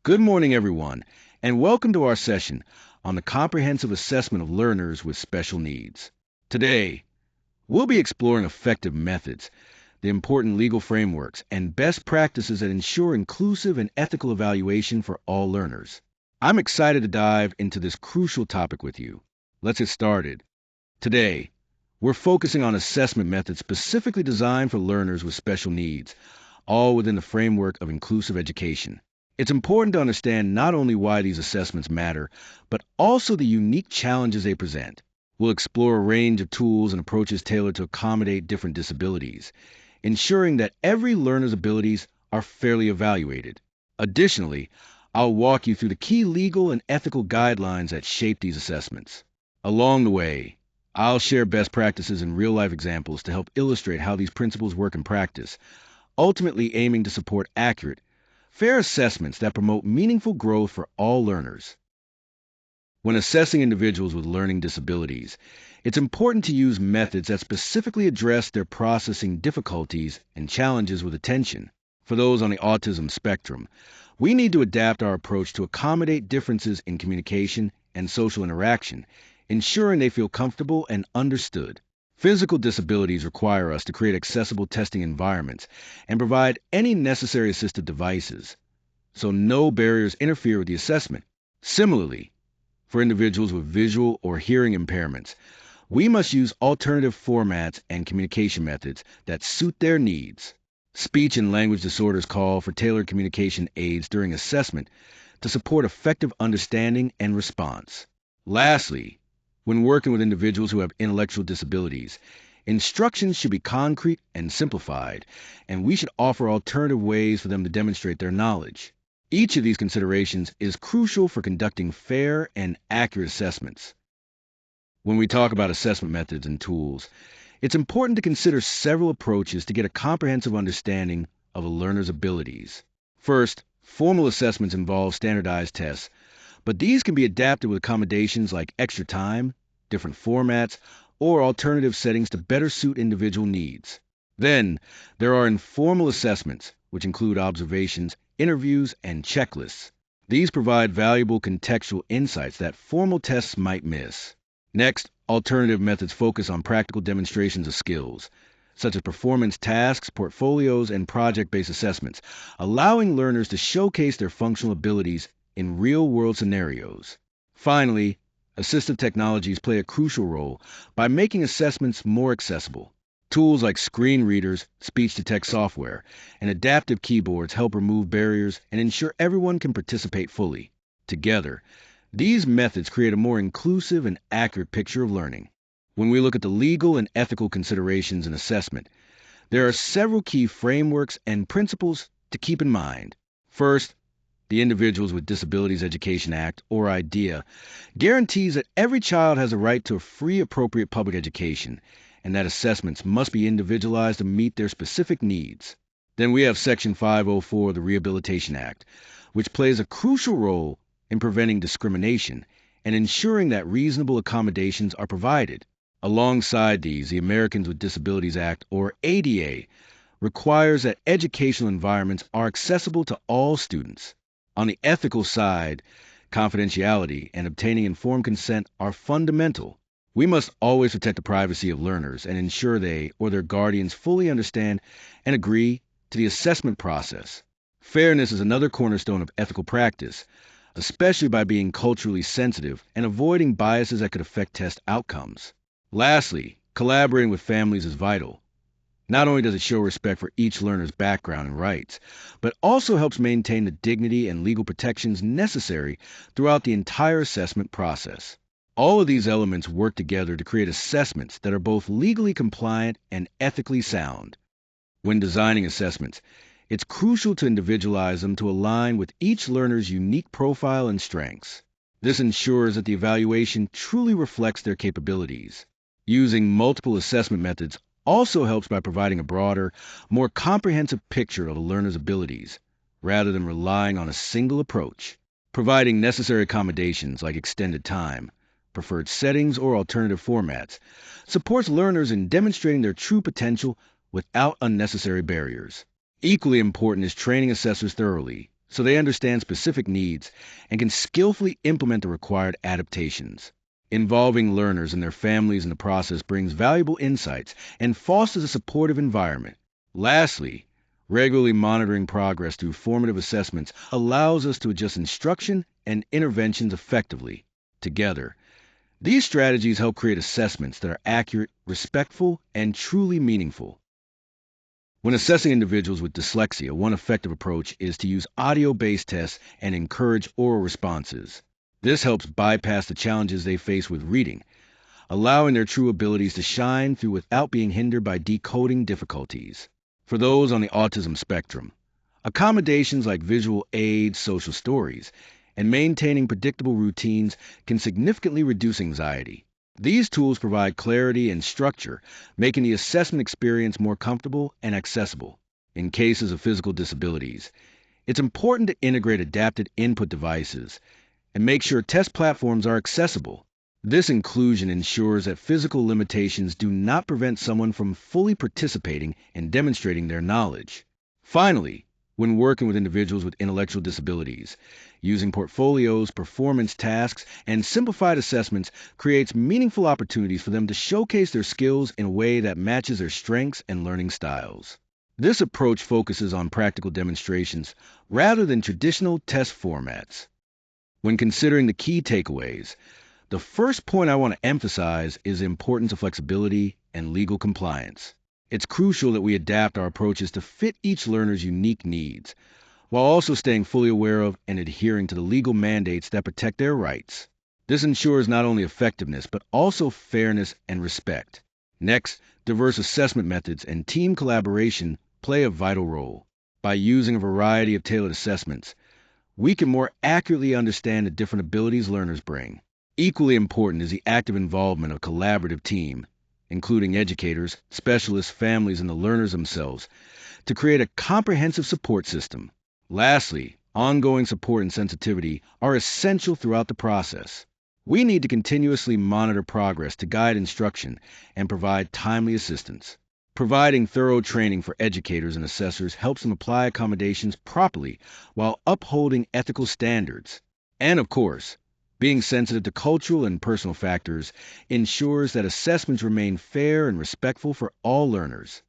Good morning, everyone, and welcome to our session on the comprehensive assessment of learners with special needs. Today, we'll be exploring effective methods, the important legal frameworks, and best practices that ensure inclusive and ethical evaluation for all learners. I'm excited to dive into this crucial topic with you. Let's get started. Today, we're focusing on assessment methods specifically designed for learners with special needs, all within the framework of inclusive education. It's important to understand not only why these assessments matter, but also the unique challenges they present. We'll explore a range of tools and approaches tailored to accommodate different disabilities, ensuring that every learner's abilities are fairly evaluated. Additionally, I'll walk you through the key legal and ethical guidelines that shape these assessments. Along the way, I'll share best practices and real life examples to help illustrate how these principles work in practice, ultimately aiming to support accurate, fair assessments that promote meaningful growth for all learners. When assessing individuals with learning disabilities, it's important to use methods that specifically address their processing difficulties and challenges with attention. For those on the autism spectrum, we need to adapt our approach to accommodate differences in communication and social interaction, ensuring they feel comfortable and understood. Physical disabilities require us to create accessible testing environments and provide any necessary assistive devices, so no barriers interfere with the assessment. Similarly, for individuals with visual or hearing impairments, we must use alternative formats and communication methods that suit their needs. Speech and language disorders call for tailored communication aids during assessment to support effective understanding and response. Lastly, when working with individuals who have intellectual disabilities, instructions should be concrete and simplified, and we should offer alternative ways for them to demonstrate their knowledge. Each of these considerations is crucial for conducting fair and accurate assessments. When we talk about assessment methods and tools, it's important to consider several approaches to get a comprehensive understanding of a learner's abilities. First, formal assessments involve standardized tests, but these can be adapted with accommodations like extra time, different formats, or alternative settings to better suit individual needs. Then, there are informal assessments, which include observations, interviews, and checklists. These provide valuable contextual insights that formal tests might miss. Next, alternative methods focus on practical demonstrations of skills, such as performance tasks, portfolios, and project-based assessments, allowing learners to showcase their functional abilities in real-world scenarios. Finally, assistive technologies play a crucial role by making assessments more accessible. Tools like screen readers, speech-to-text software, and adaptive keyboards help remove barriers and ensure everyone can participate fully. Together, these methods create a more inclusive and accurate picture of learning. When we look at the legal and ethical considerations in assessment, there are several key frameworks and principles to keep in mind. First, the Individuals with Disabilities Education Act, or IDEA, guarantees that every child has a right to a free, appropriate public education, and that assessments must be individualized to meet their specific needs. Then we have Section 504 of the Rehabilitation Act, which plays a crucial role in preventing discrimination and ensuring that reasonable accommodations are provided. Alongside these, the Americans with Disabilities Act, or ADA, requires that educational environments are accessible to all students. On the ethical side, confidentiality and obtaining informed consent are fundamental. We must always protect the privacy of learners and ensure they or their guardians fully understand and agree to the assessment process. Fairness is another cornerstone of ethical practice, especially by being culturally sensitive and avoiding biases that could affect test outcomes. Lastly, collaborating with families is vital. Not only does it show respect for each learner's background and rights, but also helps maintain the dignity and legal protections necessary throughout the entire assessment process. All of these elements work together to create assessments that are both legally compliant and ethically sound. When designing assessments, it's crucial to individualize them to align with each learner's unique profile and strengths. This ensures that the evaluation truly reflects their capabilities. Using multiple assessment methods also helps by providing a broader, more comprehensive picture of a learner's abilities, rather than relying on a single approach. Providing necessary accommodations like extended time, preferred settings, or alternative formats supports learners in demonstrating their true potential without unnecessary barriers. Equally important is training assessors thoroughly so they understand specific needs and can skillfully implement the required adaptations. Involving learners and their families in the process brings valuable insights and fosters a supportive environment. Lastly, regularly monitoring progress through formative assessments allows us to adjust instruction and interventions effectively. Together, these strategies help create assessments that are accurate, respectful, and truly meaningful. When assessing individuals with dyslexia, one effective approach is to use audio-based tests and encourage oral responses. This helps bypass the challenges they face with reading, allowing their true abilities to shine through without being hindered by decoding difficulties. For those on the autism spectrum, accommodations like visual aids, social stories, and maintaining predictable routines can significantly reduce anxiety. These tools provide clarity and structure, making the assessment experience more comfortable and accessible. In cases of physical disabilities, it's important to integrate adapted input devices and make sure test platforms are accessible. This inclusion ensures that physical limitations do not prevent someone from fully participating and demonstrating their knowledge. Finally, when working with individuals with intellectual disabilities, using portfolios, performance tasks, and simplified assessments creates meaningful opportunities for them to showcase their skills in a way that matches their strengths and learning styles. This approach focuses on practical demonstrations rather than traditional test formats. When considering the key takeaways, the first point I want to emphasize is the importance of flexibility and legal compliance. It's crucial that we adapt our approaches to fit each learner's unique needs, while also staying fully aware of and adhering to the legal mandates that protect their rights. This ensures not only effectiveness, but also fairness and respect. Next, diverse assessment methods and team collaboration play a vital role. By using a variety of tailored assessments, we can more accurately understand the different abilities learners bring. Equally important is the active involvement of a collaborative team, including educators, specialists, families, and the learners themselves, to create a comprehensive support system. Lastly, ongoing support and sensitivity are essential throughout the process. We need to continuously monitor progress to guide instruction and provide timely assistance. Providing thorough training for educators and assessors helps them apply accommodations properly while upholding ethical standards. And of course, being sensitive to cultural and personal factors ensures that assessments remain fair and respectful for all learners.